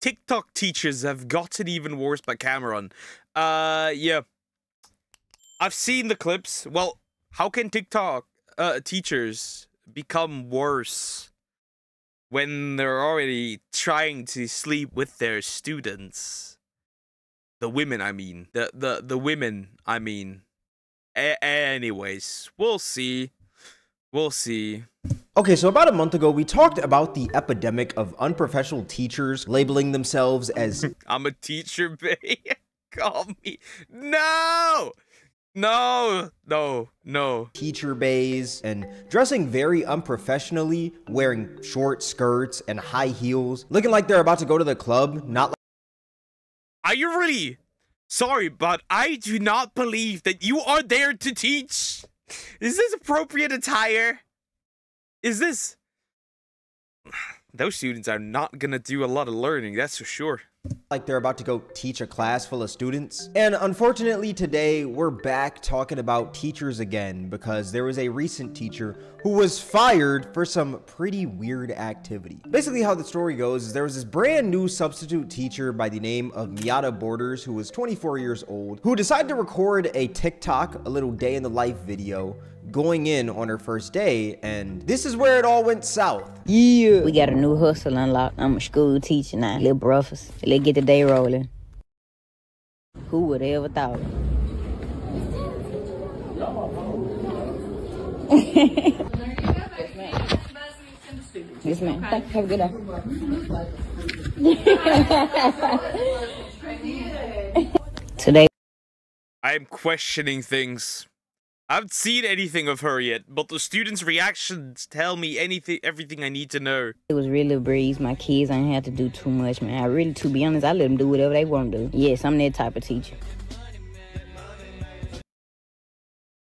TikTok teachers have gotten even worse by Kameron. Yeah. I've seen the clips. Well, how can TikTok teachers become worse when they're already trying to sleep with their students? The women, I mean. The women, I mean. Anyways, we'll see. We'll see. Okay, so about a month ago, we talked about the epidemic of unprofessional teachers labeling themselves as I'm a teacher, babe. Call me. No! No, no, no. Teacher bays and dressing very unprofessionally, wearing short skirts and high heels, looking like they're about to go to the club, not like... Are you really? Sorry, but I do not believe that you are there to teach. Is this appropriate attire? Is this... Those students are not gonna do a lot of learning, that's for sure. Like they're about to go teach a class full of students. And unfortunately today, we're back talking about teachers again because there was a recent teacher who was fired for some pretty weird activity. Basically how the story goes is there was this brand new substitute teacher by the name of Miata Borders who was 24 years old who decided to record a TikTok, a little day in the life video, going in on her first day, and this is where it all went south. Yeah. We got a new hustle unlocked. I'm a school teacher now. Little breakfast. Let's get the day rolling. Who would have ever thought? Yes, ma'am. Thank you. Have a good day. Today. I'm questioning things. I haven't seen anything of her yet, but the students' reactions tell me everything I need to know. It was really a breeze. My kids ain't had to do too much, man. I really, to be honest, I let them do whatever they want to do. Yes, I'm that type of teacher.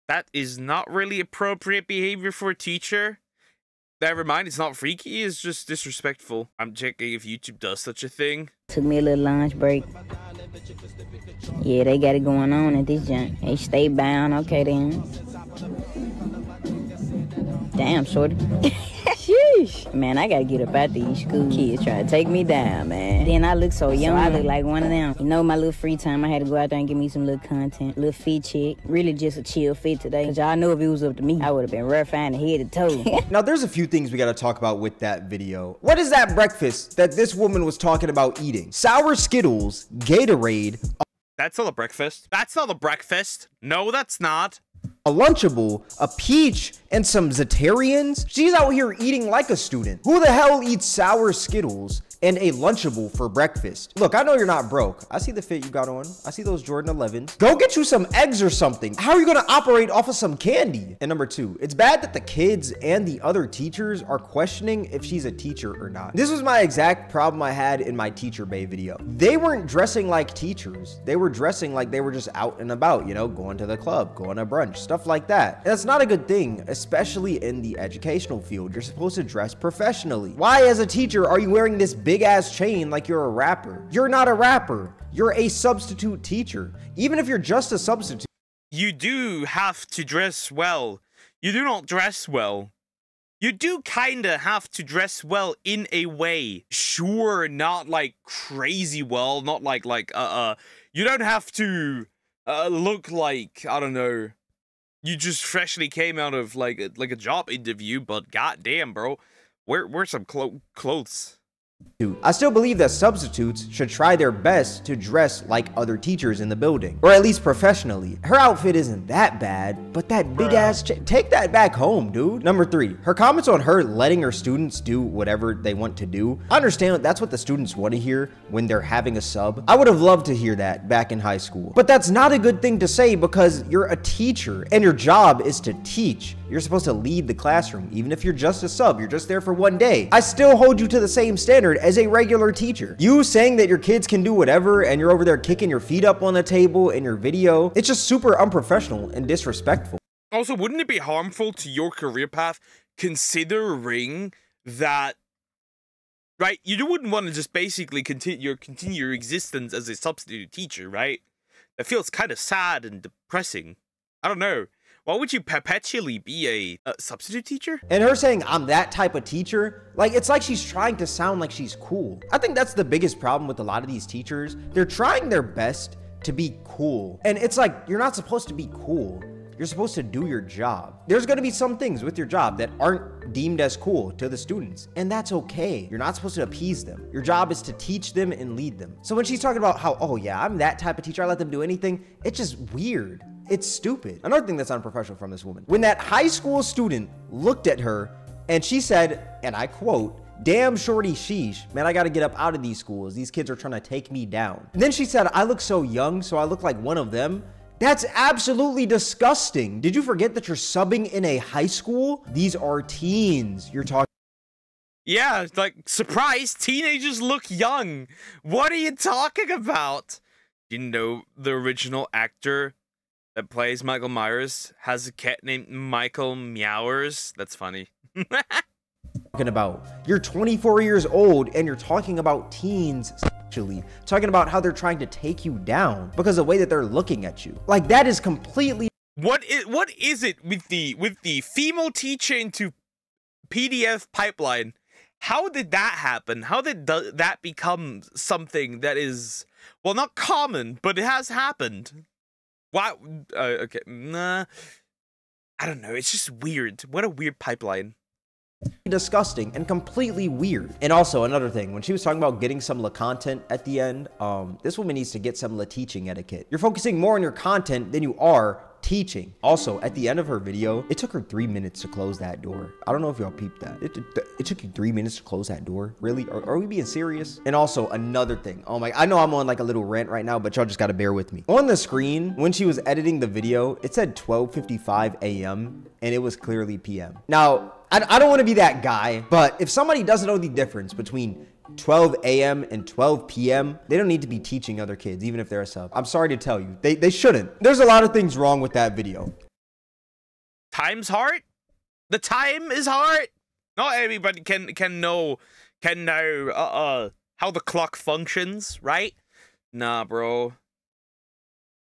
That is not really appropriate behavior for a teacher. Never mind, it's not freaky, it's just disrespectful. I'm checking if YouTube does such a thing. Took me a little lunch break. Yeah, they got it going on at this joint. They stay bound, okay then. Damn, shorty. Sheesh. Man, I gotta get up out these school kids trying to take me down, man. Then I look so young, I look like one of them. You know, my little free time, I had to go out there and give me some little content. Little fit check. Really just a chill fit today. Cause y'all know if it was up to me, I would have been rough and head to toe. Now, there's a few things we gotta talk about with that video. What is that breakfast that this woman was talking about eating? Sour Skittles, Gatorade. That's not a breakfast. That's not a breakfast. No, that's not. A Lunchable, a peach, and some Zetarians. She's out here eating like a student. Who the hell eats sour Skittles and a Lunchable for breakfast? Look, I know you're not broke. I see the fit you got on. I see those Jordan 11s. Go get you some eggs or something. How are you gonna operate off of some candy? And number two, it's bad that the kids and the other teachers are questioning if she's a teacher or not. This was my exact problem I had in my Teacher Bay video. They weren't dressing like teachers. They were dressing like they were just out and about, you know, going to the club, going to brunch, stuff like that. And that's not a good thing, especially in the educational field. You're supposed to dress professionally. Why, as a teacher, are you wearing this big ass chain like you're a rapper? You're not a rapper. You're a substitute teacher. Even if you're just a substitute. You do have to dress well. You do not dress well. You do kinda have to dress well in a way. Sure, not like crazy well, not like you don't have to look like, I don't know, you just freshly came out of like a job interview, but goddamn, bro, wear some clothes. I still believe that substitutes should try their best to dress like other teachers in the building, or at least professionally. Her outfit isn't that bad, but that big ass take that back home, dude. Number three, her comments on her letting her students do whatever they want to do. I understand that's what the students want to hear when they're having a sub. I would have loved to hear that back in high school, but that's not a good thing to say because you're a teacher and your job is to teach. You're supposed to lead the classroom. Even if you're just a sub, you're just there for one day. I still hold you to the same standard as a regular teacher. You saying that your kids can do whatever and you're over there kicking your feet up on the table in your video, it's just super unprofessional and disrespectful. Also, wouldn't it be harmful to your career path considering that, right, you wouldn't want to just basically continue your existence as a substitute teacher, right? That feels kind of sad and depressing. I don't know. Why would you perpetually be a substitute teacher? And her saying, I'm that type of teacher, like, it's like she's trying to sound like she's cool. I think that's the biggest problem with a lot of these teachers. They're trying their best to be cool. And it's like, you're not supposed to be cool. You're supposed to do your job. There's gonna be some things with your job that aren't deemed as cool to the students, and that's okay. You're not supposed to appease them. Your job is to teach them and lead them. So when she's talking about how, oh yeah, I'm that type of teacher, I let them do anything, it's just weird. It's stupid. Another thing that's unprofessional from this woman, when that high school student looked at her and she said, and I quote, "Damn shorty sheesh, man, I gotta get up out of these schools. These kids are trying to take me down." And then she said, "I look so young, so I look like one of them." That's absolutely disgusting. Did you forget that you're subbing in a high school? These are teens you're talking. Yeah, like, surprise, teenagers look young. What are you talking about? You know, the original actor that plays Michael Myers has a cat named Michael Meowers. That's funny. Talking about, you're 24 years old and you're talking about teens sexually, talking about how they're trying to take you down because of the way that they're looking at you. Like, that is completely. What is it with the female teacher into PDF pipeline? How did that happen? How did that become something that is, well, not common, but it has happened? Why? Okay, nah, I don't know. It's just weird. What a weird pipeline. Disgusting and completely weird. And also another thing, when she was talking about getting some La content at the end, this woman needs to get some La teaching etiquette. You're focusing more on your content than you are teaching. Also, at the end of her video, it took her 3 minutes to close that door. I don't know if y'all peeped that. It took you 3 minutes to close that door? Really? Are we being serious? And also another thing. Oh my, I know I'm on like a little rant right now, but y'all just gotta bear with me. On the screen, when she was editing the video, it said 12:55 a.m. and it was clearly p.m. Now, I don't want to be that guy, but if somebody doesn't know the difference between 12 a.m. and 12 p.m., they don't need to be teaching other kids, even if they're a sub. I'm sorry to tell you, they shouldn't. There's a lot of things wrong with that video. Time's hard. The time is hard. Not everybody can know how the clock functions, right? Nah, bro.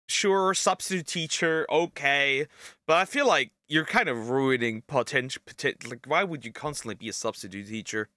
Sure, substitute teacher, okay, but I feel like you're kind of ruining potential. Like, why would you constantly be a substitute teacher?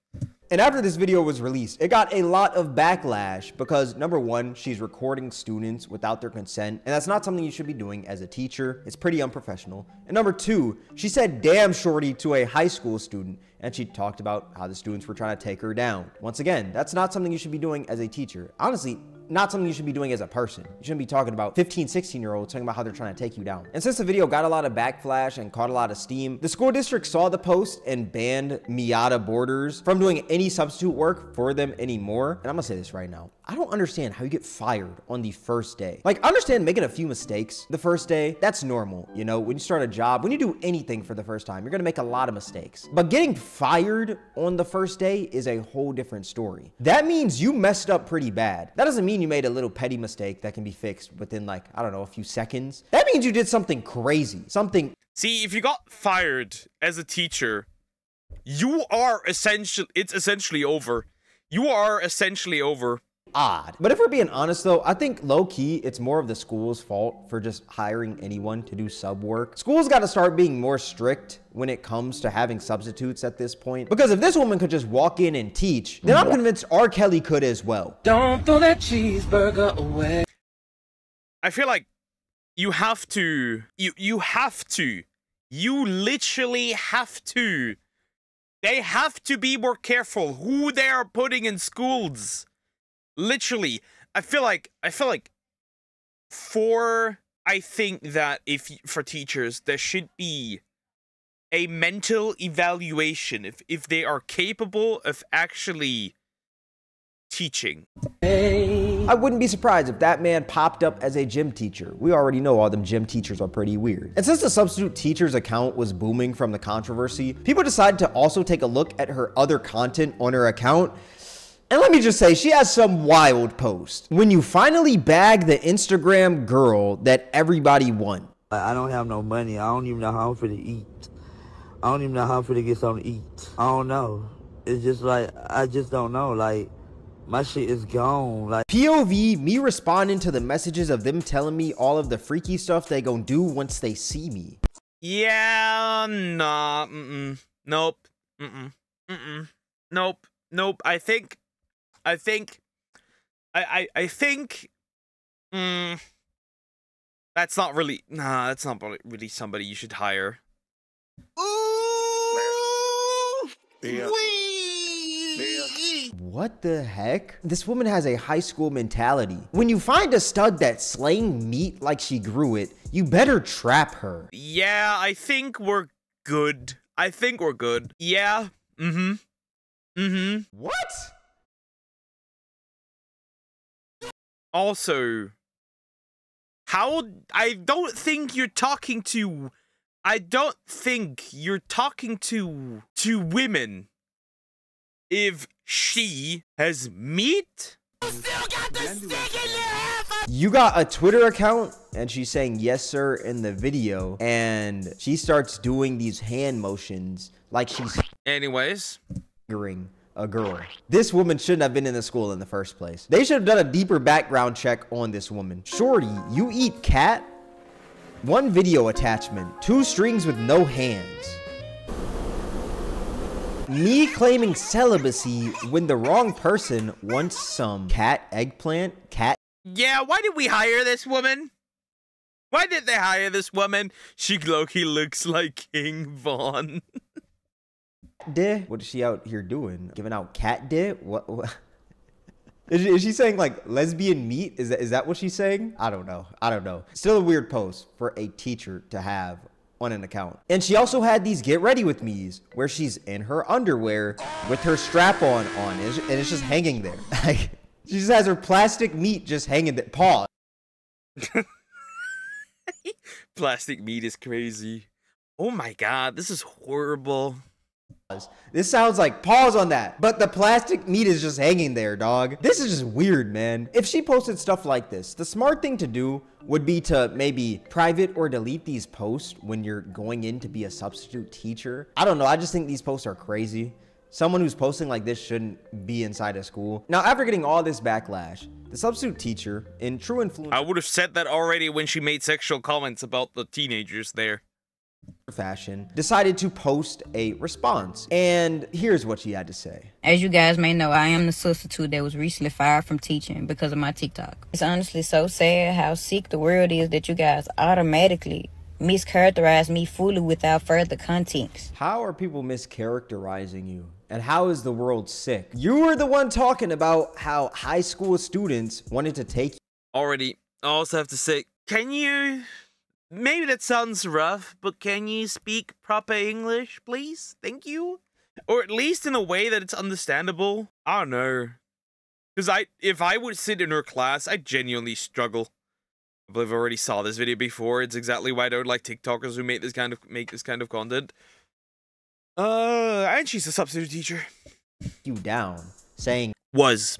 And after this video was released, it got a lot of backlash because, number one, she's recording students without their consent, and that's not something you should be doing as a teacher. It's pretty unprofessional. And number two, she said "damn shorty" to a high school student, and she talked about how the students were trying to take her down. Once again, that's not something you should be doing as a teacher. Honestly, not something you should be doing as a person. You shouldn't be talking about 15, 16-year-olds talking about how they're trying to take you down. And since the video got a lot of backlash and caught a lot of steam, the school district saw the post and banned Miata Borders from doing any substitute work for them anymore. And I'm gonna say this right now. I don't understand how you get fired on the first day. Like, I understand making a few mistakes the first day. That's normal. You know, when you start a job, when you do anything for the first time, you're gonna make a lot of mistakes. But getting fired on the first day is a whole different story. That means you messed up pretty bad. That doesn't mean you made a little petty mistake that can be fixed within, like, I don't know, a few seconds. That means you did something crazy. Something. See, if you got fired as a teacher, you are essentially over. You are essentially over. Odd. But if we're being honest though, I think low-key it's more of the school's fault for just hiring anyone to do sub work. Schools got to start being more strict when it comes to having substitutes at this point, because if this woman could just walk in and teach, then I'm convinced R. Kelly could as well. Don't throw that cheeseburger away. I feel like you have to, you literally have to. They have to be more careful who they are putting in schools. Literally, I feel like I think that for teachers, there should be a mental evaluation if they are capable of actually teaching. I wouldn't be surprised if that man popped up as a gym teacher. We already know all them gym teachers are pretty weird. And since the substitute teacher's account was booming from the controversy, people decided to also take a look at her other content on her account. And let me just say, she has some wild posts. When you finally bag the Instagram girl that everybody want. I don't have no money. I don't even know how I'm finna eat. I don't even know how I'm finna get something to eat. I don't know. It's just like, I just don't know. Like, my shit is gone. Like, POV, me responding to the messages of them telling me all of the freaky stuff they gonna do once they see me. Yeah, nah, nope, nope, nope. I think, that's not really, nah, that's not really somebody you should hire. Ooh! What the heck? This woman has a high school mentality. When you find a stud that's slaying meat like she grew it, you better trap her. Yeah, I think we're good. I think we're good. Yeah. What? Also, I don't think you're talking to women if she has meat. You got a Twitter account and she's saying yes sir in the video, and she starts doing these hand motions like she's Anyways, fingering a girl. This woman shouldn't have been in the school in the first place. They should have done a deeper background check on this woman. Shorty, you eat cat? 1 video attachment, 2 strings with no hands. Me claiming celibacy when the wrong person wants some cat eggplant, cat. yeah, why did we hire this woman? Why did they hire this woman? She low-key looks like King Von. What is she out here doing? Giving out cat dick? What? Is she saying like lesbian meat? Is that what she's saying? I don't know. Still a weird post for a teacher to have on an account. And she also had these get ready with me's where she's in her underwear with her strap on and it's just hanging there. Like, she just has her plastic meat just hanging there. Pause. Plastic meat is crazy. Oh my god, this is horrible. This sounds like pause on that, but the plastic meat is just hanging there, dog. This is just weird, man. If she posted stuff like this, the smart thing to do would be to maybe private or delete these posts when you're going in to be a substitute teacher. I don't know. I just think these posts are crazy. Someone who's posting like this shouldn't be inside a school. Now, after getting all this backlash, the substitute teacher, in true influence I would have said that already when she made sexual comments about the teenagers there. fashion, decided to post a response. And here's what she had to say. As you guys may know, I am the substitute that was recently fired from teaching because of my TikTok. It's honestly so sad how sick the world is that you guys automatically mischaracterize me fully without further context. How are people mischaracterizing you? And how is the world sick? You were the one talking about how high school students wanted to take you. Already, I also have to say, can you... Maybe that sounds rough, but can you speak proper English, please? Thank you. Or at least in a way that it's understandable. I don't know. Because if I would sit in her class, I'd genuinely struggle. I believe I already saw this video before. It's exactly why I don't like TikTokers who make this kind of content. And she's a substitute teacher. You down, saying, Was.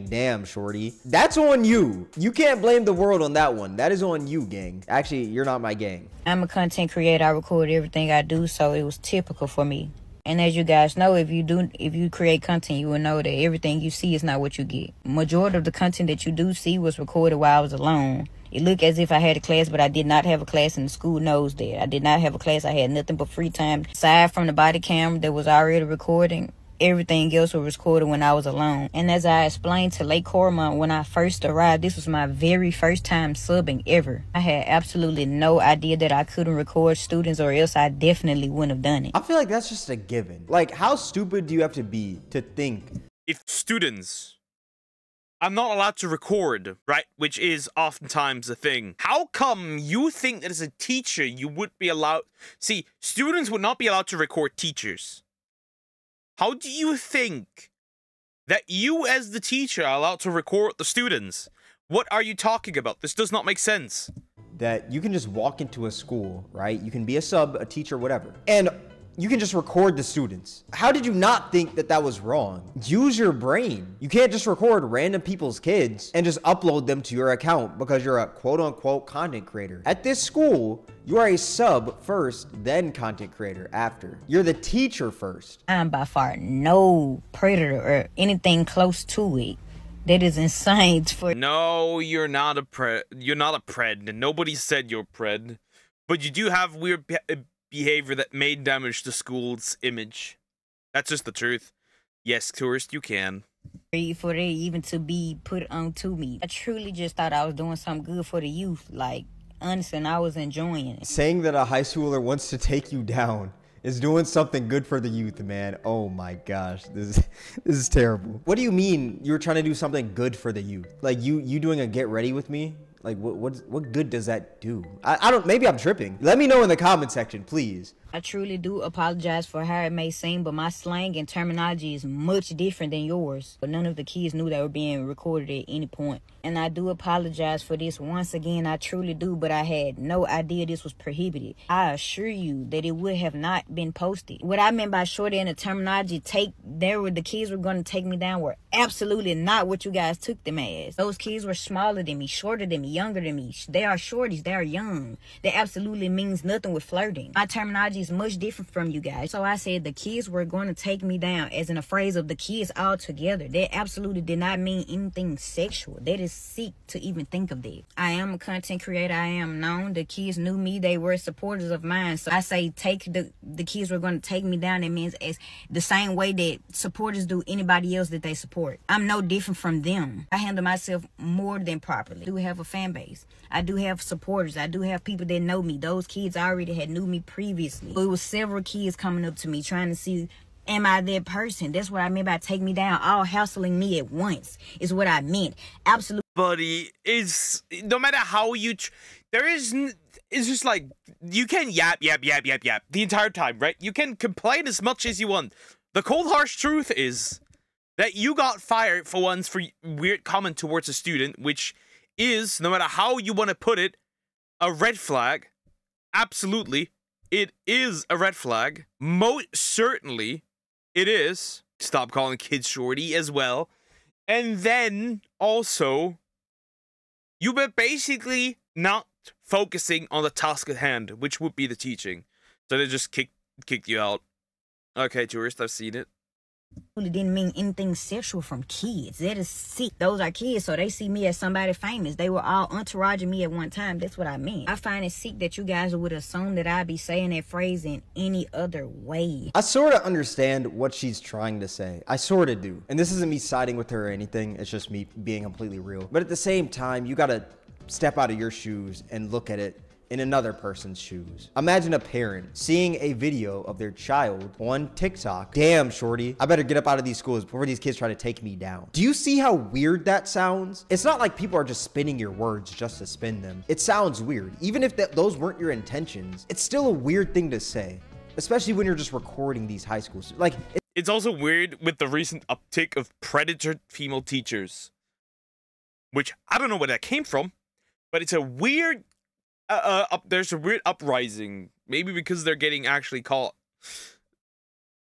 damn, shorty. That's on you. You can't blame the world on that one. That is on you, gang. Actually, you're not my gang. I'm a content creator. I record everything I do, so it was typical for me. And as you guys know, if you create content, you will know that everything you see is not what you get. Majority of the content that you do see was recorded while I was alone. It looked as if I had a class, but I did not have a class, and the school knows that. I did not have a class. I had nothing but free time. Aside from the body camera that was already recording, everything else was recorded when I was alone. And as I explained to Lake Cormont when I first arrived, this was my very first time subbing ever. I had absolutely no idea that I couldn't record students, or else I definitely wouldn't have done it. I feel like that's just a given. Like, how stupid do you have to be to think? If students... I'm not allowed to record, right? Which is oftentimes a thing. How come you think that as a teacher you would be allowed... See, students would not be allowed to record teachers. How do you think that you as the teacher are allowed to record the students? What are you talking about? This does not make sense. That you can just walk into a school, right? You can be a sub, a teacher, whatever. And you can just record the students. How did you not think that that was wrong? Use your brain. You can't just record random people's kids and just upload them to your account because you're a quote-unquote content creator. At this school, you are a sub first, then content creator after. You're the teacher first. I'm by far no predator or anything close to it. That is insane for... No, you're not a pred. You're not a pred. Nobody said you're pred. But you do have weird behavior that may damage the school's image. That's just the truth. Yes, tourist, you can. For it even to be put on to me. I truly just thought I was doing something good for the youth. Like, honestly, and I was enjoying it. Saying that a high schooler wants to take you down is doing something good for the youth, man. Oh my gosh, this is terrible. What do you mean you were trying to do something good for the youth? Like you doing a get ready with me? Like what good does that do? I don't, maybe I'm tripping. Let me know in the comment section, please. I truly do apologize for how it may seem, but my slang and terminology is much different than yours. But none of the kids knew they were being recorded at any point. And I do apologize for this once again, I truly do, but I had no idea this was prohibited. I assure you that it would have not been posted. What I meant by shorty and the terminology the kids were going to take me down were absolutely not what you guys took them as. Those kids were smaller than me, shorter than me, younger than me. They are shorties, they are young. That absolutely means nothing with flirting. My terminology is much different from you guys. So I said the kids were going to take me down, as in a phrase of the kids all together. That absolutely did not mean anything sexual. That is sick to even think of that. I am a content creator. I am known. The kids knew me. They were supporters of mine. So I say the kids were going to take me down. That means as the same way that supporters do anybody else that they support. I'm no different from them. I handle myself more than properly. I do have a fan base. I do have supporters. I do have people that know me. Those kids already had knew me previously. It was several kids coming up to me trying to see, am I that person? That's what I meant by take me down. All hassling me at once is what I meant. Absolutely. Buddy, is no matter how you, it's just like, you can yap the entire time, right? You can complain as much as you want. The cold harsh truth is that you got fired for once for weird comment towards a student, which is, no matter how you want to put it, a red flag. Absolutely, it is a red flag. Most certainly, it is. Stop calling kids shorty as well. And then, also, you were basically not focusing on the task at hand, which would be the teaching. So they just kicked you out. Okay, tourist, I've seen it. Really didn't mean anything sexual from kids. That is sick. Those are kids, so they see me as somebody famous. They were all entouraging me at one time. That's what I meant. I find it sick that you guys would assume that I'd be saying that phrase in any other way. I sort of understand what she's trying to say. I sort of do. And this isn't me siding with her or anything. It's just me being completely real. But at the same time, you gotta step out of your shoes and look at it in another person's shoes. Imagine a parent seeing a video of their child on TikTok. Damn, shorty, I better get up out of these schools before these kids try to take me down. Do you see how weird that sounds? It's not like people are just spinning your words just to spin them. It sounds weird. Even if those weren't your intentions, it's still a weird thing to say, especially when you're just recording these high schools. Like, it's also weird with the recent uptick of predator female teachers, which I don't know where that came from, but it's a weird there's a weird uprising. Maybe because they're getting actually caught.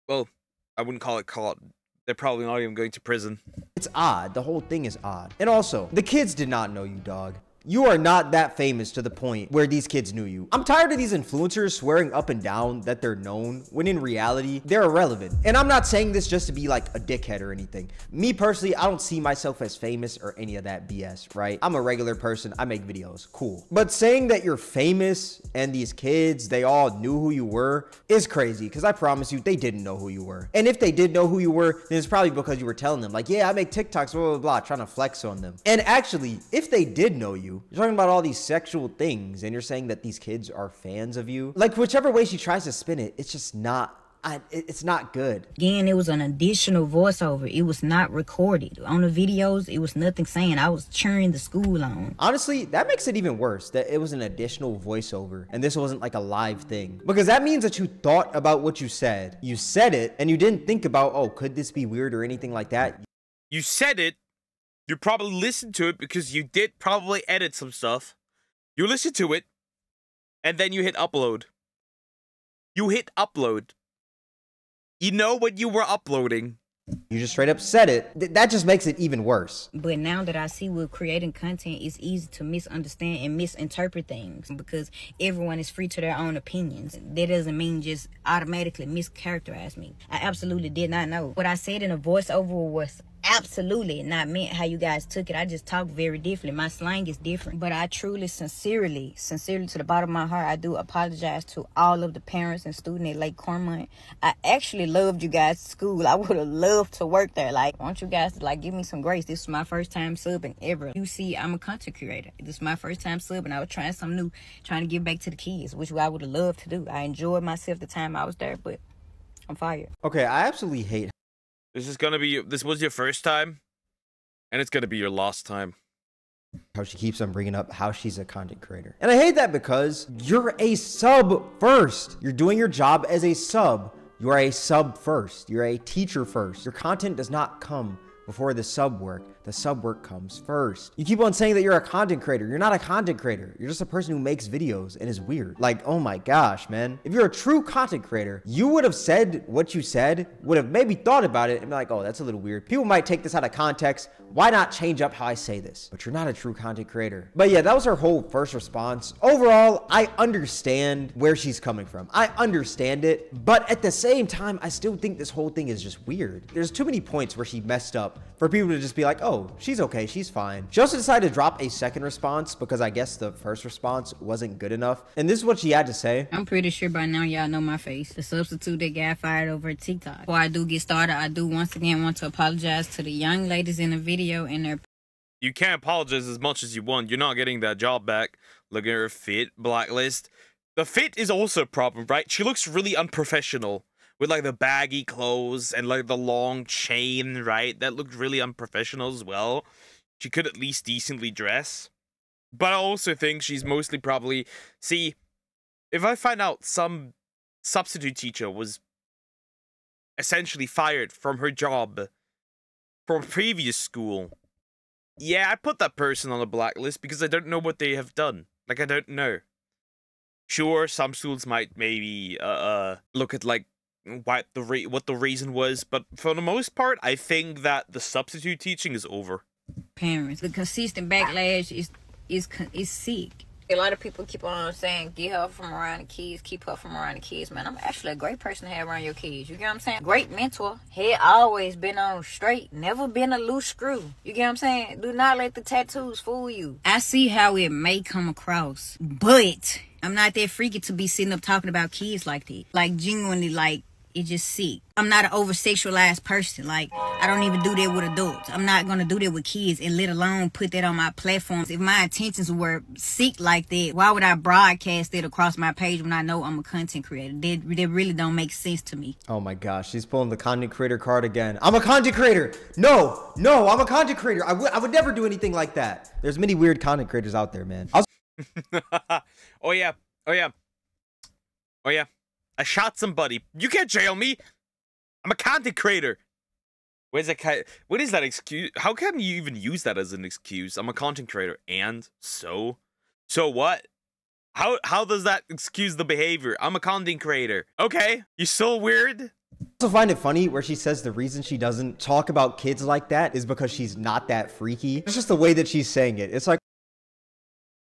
Well, I wouldn't call it caught. They're probably not even going to prison. It's odd. The whole thing is odd. And also, the kids did not know you, dog. You are not that famous to the point where these kids knew you. I'm tired of these influencers swearing up and down that they're known when in reality, they're irrelevant. And I'm not saying this just to be like a dickhead or anything. Me personally, I don't see myself as famous or any of that BS, right? I'm a regular person. I make videos. Cool. But saying that you're famous and these kids, they all knew who you were is crazy, because I promise you, they didn't know who you were. And if they did know who you were, then it's probably because you were telling them like, yeah, I make TikToks, blah, blah, blah, trying to flex on them. And actually, if they did know you, you're talking about all these sexual things and you're saying that these kids are fans of you. Like, whichever way she tries to spin it, it's just not, it's not good. Again, it was an additional voiceover. It was not recorded. On the videos, it was nothing saying. I was cheering the school on. Honestly, that makes it even worse that it was an additional voiceover and this wasn't like a live thing. Because that means that you thought about what you said. You said it and you didn't think about, oh, could this be weird or anything like that? You said it. You probably listened to it because you did probably edit some stuff. You listened to it, and then you hit upload. You hit upload. You know what you were uploading. You just straight up said it. That just makes it even worse. But now that I see with creating content, it's easy to misunderstand and misinterpret things because everyone is free to their own opinions. That doesn't mean just automatically mischaracterize me. I absolutely did not know. What I said in a voiceover was absolutely not meant how you guys took it. I just talk very differently. My slang is different. But I truly, sincerely to the bottom of my heart, I do apologize to all of the parents and students at Lake Cormont. I actually loved you guys' school. I would have loved to work there. Like, I want you guys to, like, give me some grace. This is my first time subbing ever. You see, I'm a content creator. This is my first time subbing. I was trying something new, trying to give back to the kids, which I would have loved to do. I enjoyed myself the time I was there, but I'm fired. Okay, I absolutely hate This was your first time, and it's gonna be your last time. how she keeps on bringing up how she's a content creator. And I hate that because you're a sub first. You're doing your job as a sub. You are a sub first. You're a teacher first. Your content does not come before the sub work. The sub work comes first. You keep on saying that you're a content creator. You're not a content creator. You're just a person who makes videos and is weird. Like, oh my gosh, man. If you're a true content creator, you would have said what you said, would have maybe thought about it and be like, oh, that's a little weird. People might take this out of context. Why not change up how I say this? But you're not a true content creator. But yeah, that was her whole first response. Overall, I understand where she's coming from. I understand it. But at the same time, I still think this whole thing is just weird. There's too many points where she messed up for people to just be like, oh, she's okay, she's fine. She also decided to drop a second response because I guess the first response wasn't good enough. And this is what she had to say. I'm pretty sure by now y'all know my face. The substitute that got fired over at TikTok. Before I do get started, I do once again want to apologize to the young ladies in the video and their... You can't apologize as much as you want. You're not getting that job back. Look at her fit, blacklist. The fit is also a problem, right? She looks really unprofessional. With, like, the baggy clothes and, like, the long chain, right? That looked really unprofessional as well. She could at least decently dress. But I also think she's mostly probably... See, if I find out some substitute teacher was essentially fired from her job from previous school, yeah, I put that person on a blacklist because I don't know what they have done. Like, I don't know. Sure, some schools might maybe, look at, like, what the reason was, but for the most part, I think that the substitute teaching is over. Parents, the consistent backlash is sick. A lot of people keep on saying, get her from around the kids, keep her from around the kids. Man, I'm actually a great person to have around your kids. You get what I'm saying? Great mentor. Head always been on straight. Never been a loose screw. You get what I'm saying? Do not let the tattoos fool you. I see how it may come across, but I'm not that freaky to be sitting up talking about kids like that. Like, genuinely, like, it's just sick. I'm not an over-sexualized person. Like, I don't even do that with adults. I'm not going to do that with kids and let alone put that on my platforms. If my intentions were sick like that, why would I broadcast it across my page when I know I'm a content creator? That really don't make sense to me. Oh my gosh, she's pulling the content creator card again. I'm a content creator. No, I'm a content creator. I would never do anything like that. There's many weird content creators out there, man. Oh yeah. I shot somebody. You can't jail me. I'm a content creator. What is that excuse? How can you even use that as an excuse? I'm a content creator. And so what? How does that excuse the behavior? I'm a content creator. Okay, you so weird. I also find it funny where she says the reason she doesn't talk about kids like that is because she's not that freaky. It's just the way that she's saying it. It's like,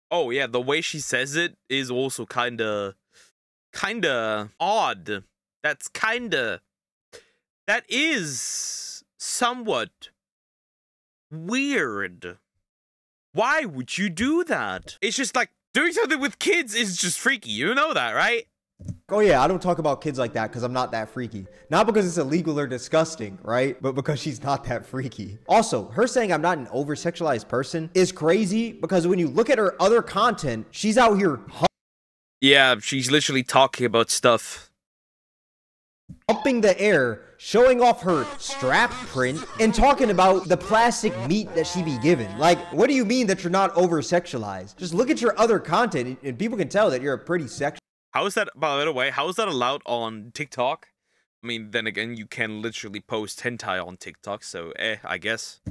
oh yeah, the way she says it is also kinda odd. That is somewhat weird. Why would you do that? It's just like, doing something with kids is just freaky. You know that, right? oh yeah, I don't talk about kids like that because I'm not that freaky. Not because it's illegal or disgusting, right? But because she's not that freaky. Also, her saying I'm not an over-sexualized person is crazy because when you look at her other content, she's out here yeah, she's literally talking about stuff. Humping the air, showing off her strap print, and talking about the plastic meat that she be given. Like, what do you mean that you're not over-sexualized? Just look at your other content, and people can tell that you're a pretty sexual. How is that, by the way, how is that allowed on TikTok? I mean, then again, you can literally post hentai on TikTok, so I guess.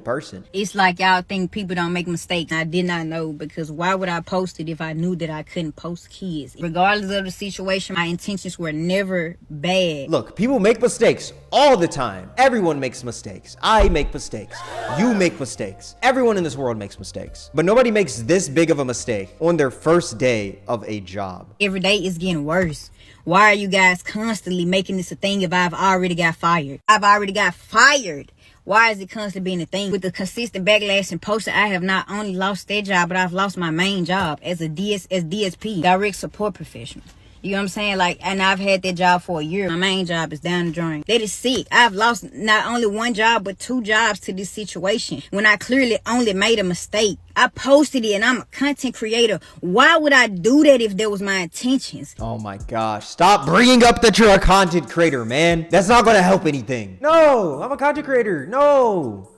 Person. It's like y'all think people don't make mistakes. I did not know, because why would I post it if I knew that I couldn't post kids? Regardless of the situation, my intentions were never bad. Look, people make mistakes all the time. Everyone makes mistakes. I make mistakes. You make mistakes. Everyone in this world makes mistakes. But nobody makes this big of a mistake on their first day of a job. Every day is getting worse. Why are you guys constantly making this a thing if I've already got fired? I've already got fired. Why is it constantly being a thing? With the consistent backlash and posting, I have not only lost that job, but I've lost my main job as a DSP, direct support professional. You know what I'm saying? Like, and I've had that job for a year. My main job is down the drain. That is sick. I've lost not only one job, but 2 jobs to this situation when I clearly only made a mistake. I posted it and I'm a content creator. Why would I do that if that was my intentions? Oh my gosh. Stop bringing up that you're a content creator, man. That's not going to help anything. No, I'm a content creator. No.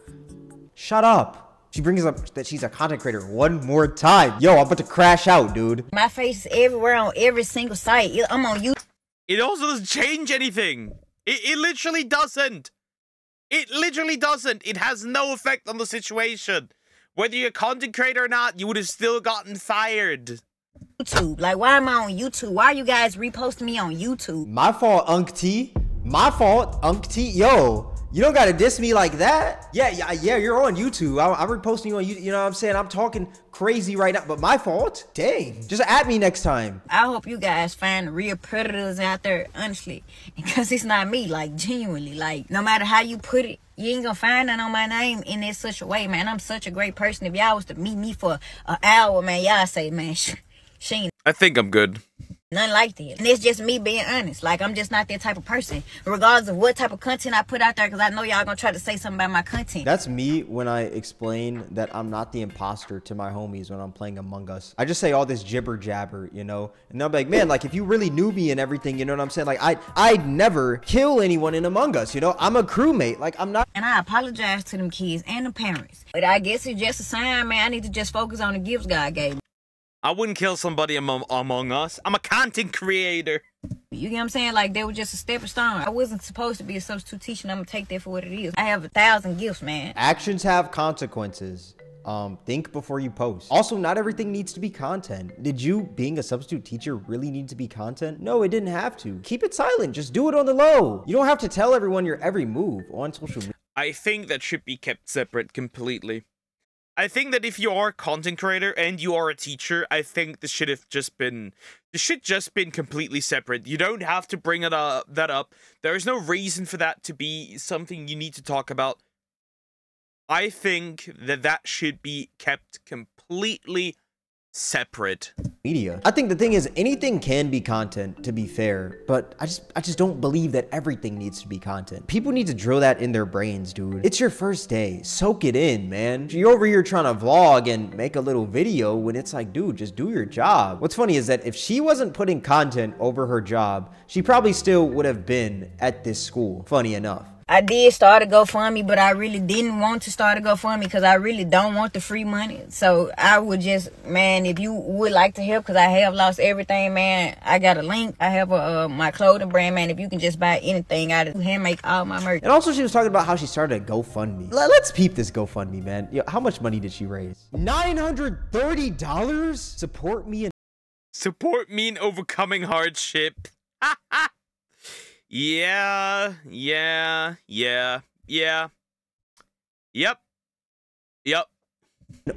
Shut up. She brings up that she's a content creator one more time. Yo, I'm about to crash out, dude. My face is everywhere on every single site. I'm on YouTube. It also doesn't change anything. It literally doesn't. It literally doesn't. It has no effect on the situation. Whether you're a content creator or not, you would have still gotten fired. YouTube. Like, why am I on YouTube? Why are you guys reposting me on YouTube? My fault, Unc T. My fault, Unc T. Yo. You don't gotta diss me like that. Yeah, you're on YouTube. I'm reposting you on YouTube. You know what I'm saying? I'm talking crazy right now, but my fault? Dang. Just at me next time. I hope you guys find the real predators out there, honestly. Because it's not me, like, genuinely. Like, no matter how you put it, you ain't gonna find none on my name in that such a way, man. I'm such a great person. If y'all was to meet me for an hour, man, y'all say, man, she ain't I think I'm good. nothing like that. And it's just me being honest. Like, I'm just not that type of person, regardless of what type of content I put out there, because I know y'all gonna try to say something about my content. That's me when I explain that I'm not the imposter to my homies when I'm playing Among Us. I just say all this jibber jabber, you know? And they'll be like, man, like, if you really knew me and everything, you know what I'm saying? Like, I'd never kill anyone in Among Us, you know? I'm a crewmate. Like, I'm not. And I apologize to them kids and the parents. But I guess it's just a sign, man. I need to just focus on the gifts God gave me. I wouldn't kill somebody among us. I'm a content creator. You get what I'm saying? Like, they were just a stepping stone. I wasn't supposed to be a substitute teacher, and I'm gonna take that for what it is. I have 1,000 gifts, man. Actions have consequences. Think before you post. Also, not everything needs to be content. Did you, being a substitute teacher, really need to be content? No, it didn't have to. Keep it silent. Just do it on the low. You don't have to tell everyone your every move on social media. I think that should be kept separate completely. I think that if you are a content creator and you are a teacher, I think this should just been completely separate. You don't have to bring that up. There is no reason for that to be something you need to talk about. I think that should be kept completely separate. Media. I think the thing is, anything can be content, to be fair, but I just don't believe that everything needs to be content. People need to drill that in their brains, dude. It's your first day. Soak it in, man. You're over here trying to vlog and make a little video when it's like, dude, just do your job. What's funny is that if she wasn't putting content over her job, she probably still would have been at this school. Funny enough. I did start a GoFundMe, but I really didn't want to start a GoFundMe because I really don't want the free money. So I would just, man, if you would like to help, because I have lost everything, man, I got a link. I have my clothing brand, man. If you can just buy anything, I hand make all my merch. And also she was talking about how she started a GoFundMe. Let's peep this GoFundMe, man. Yo, how much money did she raise? $930? Support me in overcoming hardship. Yeah. Yep.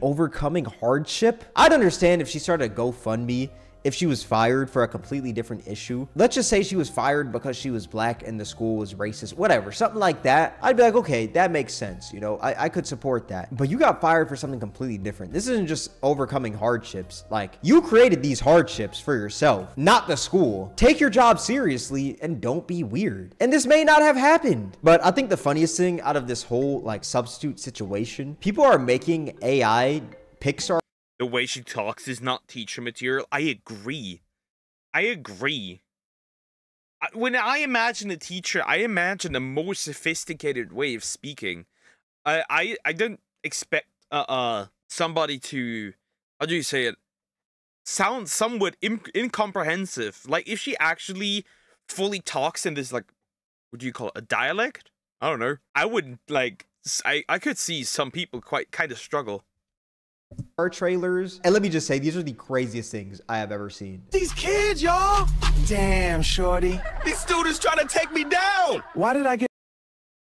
Overcoming hardship? I'd understand if she started a GoFundMe if she was fired for a completely different issue. Let's just say she was fired because she was black and the school was racist, whatever, something like that. I'd be like, okay, that makes sense. You know, I could support that. But you got fired for something completely different. This isn't just overcoming hardships. Like, you created these hardships for yourself, not the school. Take your job seriously and don't be weird. And this may not have happened. But I think the funniest thing out of this whole like substitute situation, people are making AI Pixar. The way she talks is not teacher material. I agree. When I imagine a teacher, I imagine a more sophisticated way of speaking. I don't expect somebody to, how do you say it, sound somewhat incomprehensive. Like, if she actually fully talks in this, like, what do you call it, a dialect? I don't know. I wouldn't, like, I could see some people kind of struggle. Our trailers, and let me just say, these are the craziest things I have ever seen. These kids, y'all. Damn, shorty. These students trying to take me down. Why did I get...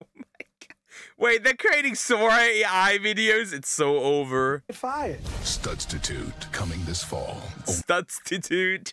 Oh my God. Wait, they're creating Sora AI videos? It's so over. fired? Studstitute coming this fall. Studstitute.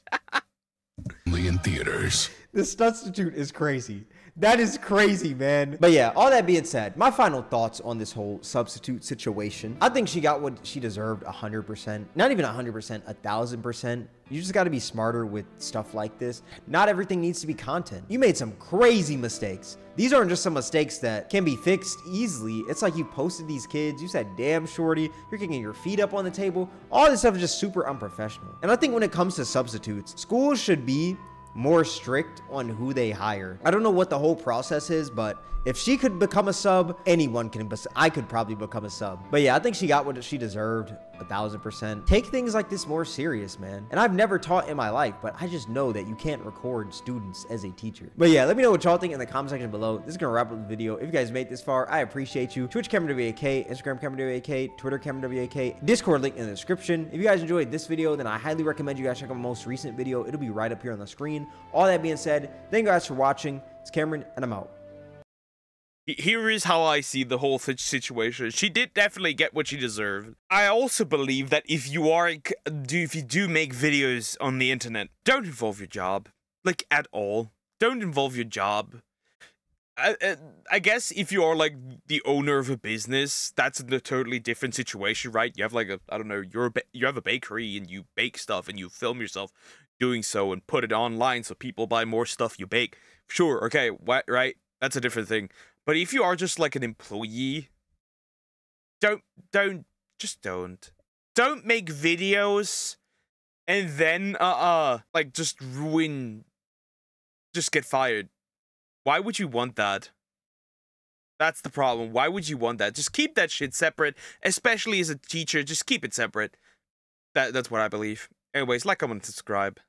Only in theaters. This Studstitute is crazy. That is crazy, man. But yeah, all that being said, my final thoughts on this whole substitute situation. I think she got what she deserved 100%. Not even 100%, 1,000%. You just got to be smarter with stuff like this. Not everything needs to be content. You made some crazy mistakes. These aren't just some mistakes that can be fixed easily. It's like you posted these kids. You said, damn, shorty, you're kicking your feet up on the table. All this stuff is just super unprofessional. And I think when it comes to substitutes, schools should be more strict on who they hire. I don't know what the whole process is, but if she could become a sub, anyone can. I could probably become a sub. But yeah, I think she got what she deserved 1,000%. Take things like this more serious, man. And I've never taught in my life, but I just know that you can't record students as a teacher. But yeah, let me know what y'all think in the comment section below. This is gonna wrap up the video. If you guys made it this far, I appreciate you. Twitch Kameron WAK, Instagram Kameron WAK, Twitter Kameron WAK, Discord link in the description. If you guys enjoyed this video, then I highly recommend you guys check out my most recent video. It'll be right up here on the screen. All that being said, thank you guys for watching. It's Kameron, and I'm out. Here is how I see the whole situation. She did definitely get what she deserved. I also believe that if you do make videos on the internet, don't involve your job, like, at all. Don't involve your job. I guess if you are like the owner of a business, that's a totally different situation, right? You have like I don't know, you have a bakery and you bake stuff and you film yourself doing so and put it online so people buy more stuff you bake. Sure, okay, right? That's a different thing. But if you are just like an employee, don't make videos and then like just get fired. Why would you want that? That's the problem. Why would you want that? Just keep that shit separate, especially as a teacher. Just keep it separate. That's what I believe. Anyways, like, comment, subscribe.